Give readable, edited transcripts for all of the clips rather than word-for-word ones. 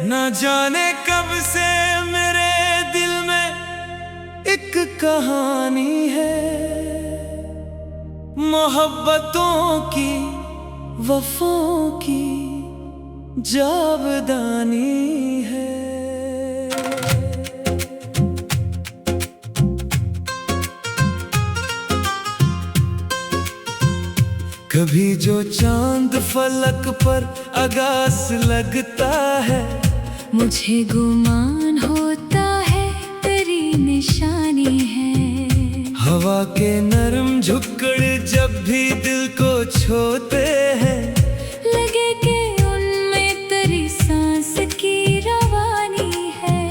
न जाने कब से मेरे दिल में एक कहानी है, मोहब्बतों की, वफों की जावदानी है। कभी जो चांद फलक पर आकाश लगता है, मुझे गुमान होता है तेरी निशानी है। हवा के नरम झुक्कड़ जब भी दिल को छूते हैं, लगे कि उनमें तेरी सांस की रवानी है।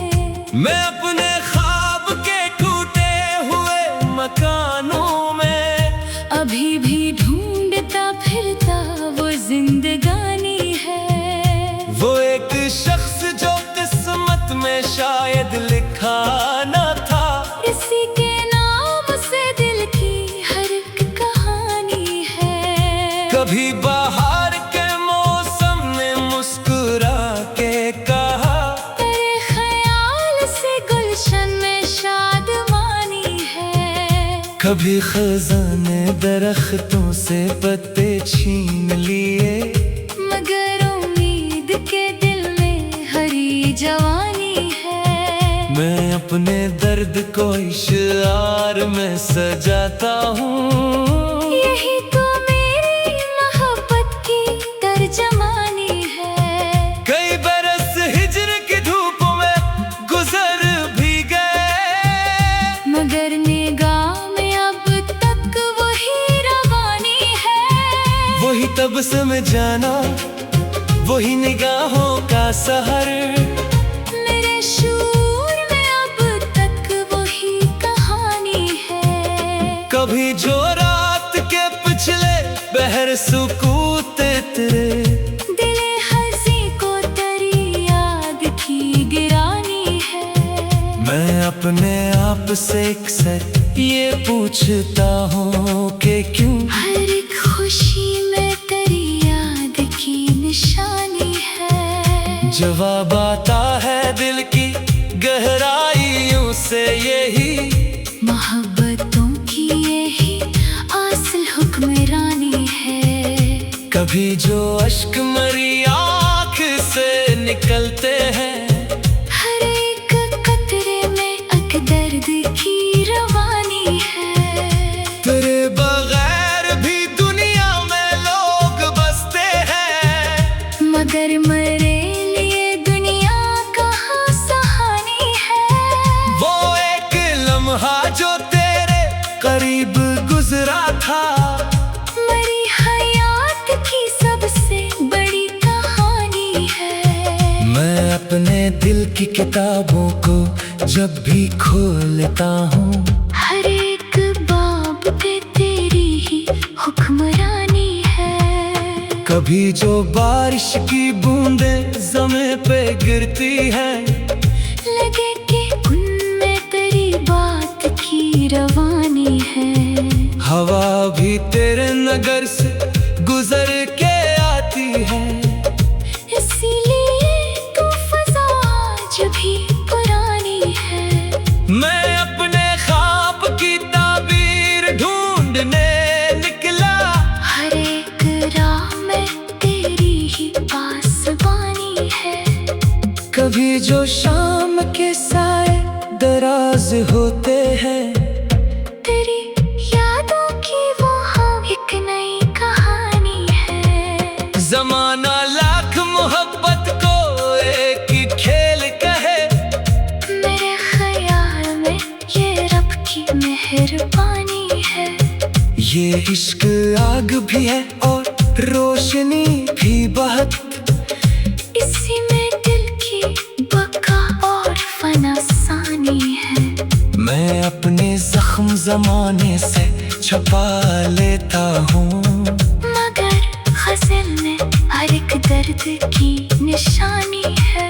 मैं अपने ख्वाब के टूटे हुए मकानों में अभी भी ढूंढता फिरता वो जिंदगानी है। वो एक शख्स जो किस्मत में शायद लिखा न था, इसी के नाम से दिल की हर एक कहानी है। कभी बाहर के मौसम में मुस्कुरा के कहा, तेरे ख्याल से गुलशन में शादमानी है। कभी खजाने दरख्तों से पत्ते छीन लिए, मगर उम्मीद के दिल में हरी जवानी है। मैं अपने दर्द को इशार में सजाता हूँ। यही तो मेरी मोहब्बत की तर्जमानी है। कई बरस हिजर की धूप में गुजर भी गए, मगर निगाह में अब तक वही रवानी है। वही तब से मैं जाना, वही निगाहों का सहर, मेरे शूर में अब तक वही कहानी है। कभी जो रात के पिछले बहर सुकूते तेरे, दिले हंसी को तेरी याद की गिरानी है। मैं अपने आप से अक्सर ये पूछता हूँ कि क्यों हर एक खुशी में तेरी याद की निशानी है। जवाब आता है दिल की गहराइयों से, यही मोहब्बतों की यही असल हुक्मरानी है। कभी जो अश्क मरी आँख से निकलते हैं, हर एक कतरे में एक दर्द की रवानी है। तेरे बगैर भी दुनिया में लोग बसते हैं, मगर मेरे लिए दुनिया कहाँ सहानी है। वो एक लम्हा जो तेरे करीब गुजरा था, मेरी हयात की सबसे बड़ी कहानी है। मैं अपने दिल की किताबों को जब भी खोलता हूँ, हर एक बाब पे तेरी ही हुक्मरानी है। कभी जो बारिश की बूंदें ज़मीं पे गिरती हैं, लगे कि उनमें तेरी बात की रवानी है। हवा भी तेरे नगर से गुजर के आती है, इसीलिए तो फजा आज भी पुरानी है। मैं अपने ख्वाब की ताबीर ढूंढने निकला, हर एक राह में तेरी ही पासबानी है। कभी जो शाम के साए दराज होते हैं, तेरी यादों की वो हम एक नई कहानी है। जमाना लाख मोहब्बत को एक ही खेल कहे, मेरे ख्याल में ये रब की मेहरबानी है। ये इश्क आग भी है और रोशनी भी बहुत, इसी में दिल की बका और फनासानी है। मैं अपने जख्म जमाने से छुपा लेता हूँ, मगर गज़ल में हर एक दर्द की निशानी है।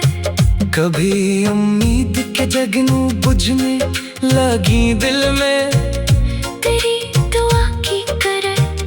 कभी उम्मीद के जगनू बुझने लगी दिल में, तेरी दुआ की करत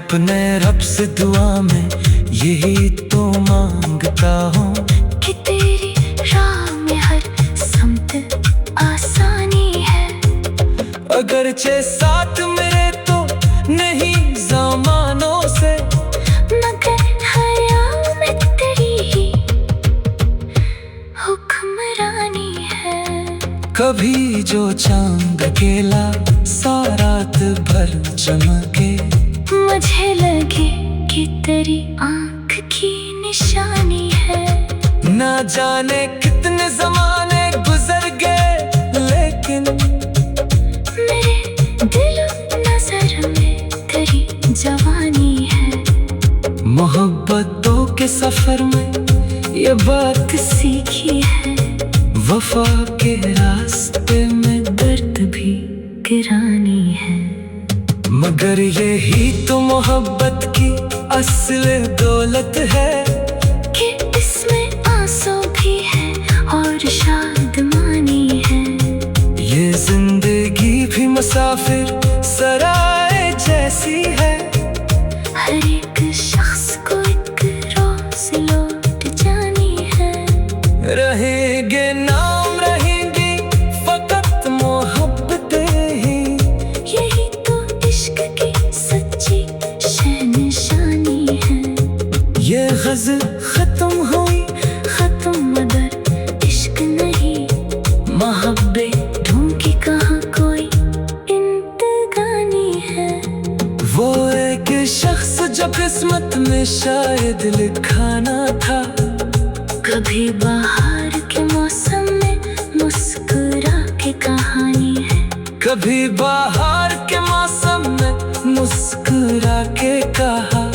अपने रब से दुआ में यही तो मांगता हूँ कि तेरी राह में हर समत आसानी है। अगरचे साथ मेरे तो नहीं ज़मानों से, मगर हया में तेरी ही हुक्मरानी है। कभी जो चांद अकेला सा रात भर चमके, मुझे लगे कि तेरी आँख की निशानी है। ना जाने कितने ज़माने गुजर गए, लेकिन मेरे दिल नजर में तेरी जवानी है। मोहब्बतों के सफर में ये बात सीखी है, वफा के रास्ते में दर्द भी गिरानी है। मगर यही तो मोहब्बत की असल दौलत है कि इसमें आंसू भी है और शादमानी है। ये जिंदगी भी मुसाफिर सराय जैसी है, हर एक शख्स को एक रोज लौट जानी है। रहेंगे नाम रहेंगी फकत मोहब्बतें ही, यही तो इश्क की सच्ची शहनिशानी है। ये गज़ल खत्म हुई खत्म मगर इश्क नहीं, मोहब्बत ढूंढी कहाँ कोई इंतगानी है। वो एक शख्स जो किस्मत में शायद लिखा ना था, कभी बाहर के मौसम में मुस्कुरा के कहानी है। कभी बाहर के मौसम में मुस्कुरा के कहा